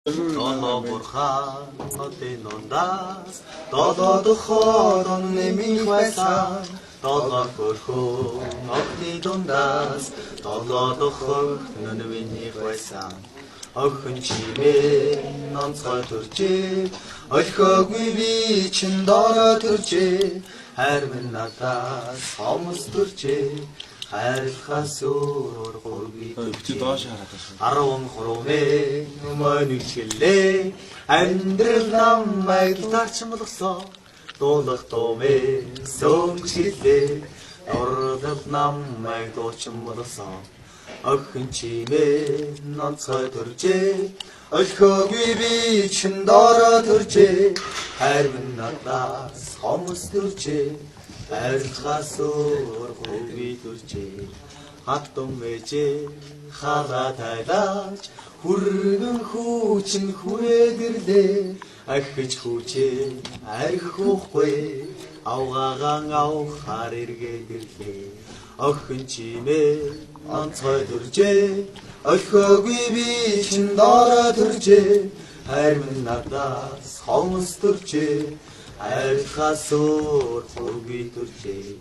Долоо бурхан хотын ундаас долоо хорон нэмих байсан долоо хөрхөн огны дундаас долоо хөрхөн нэмих байсан охин чимээ онцгой төржээ олхоогүй би чин дорой төржээ хайр минь надаас хомс төржээ хайрлахаас өөр гурвы Өчигдөр доош хараад байсан. 13 өмнө гэлээ амьдрал намайг таарч болгосон дуулах томээ сөмчлээ орлол намайг дуучин болгосон охин чимээ нонцгой төржээ олхоогүй би чин дорой төржээ хайр минь надаас хомс төржээ хайрлахаас өөр гурвы төржээ хатан мэжээ халаа тайлаач хүргэн хүүчин хүрээдэрлээ ахиж хүүчээ архихгүй авгагаан авахаар эргээдэрлээ охин чимээ онцгой төржээ олхоогүй би чин дорой төржээ хайр минь надаас хомс төржээ хайрлахаас өөр гурвы төржээ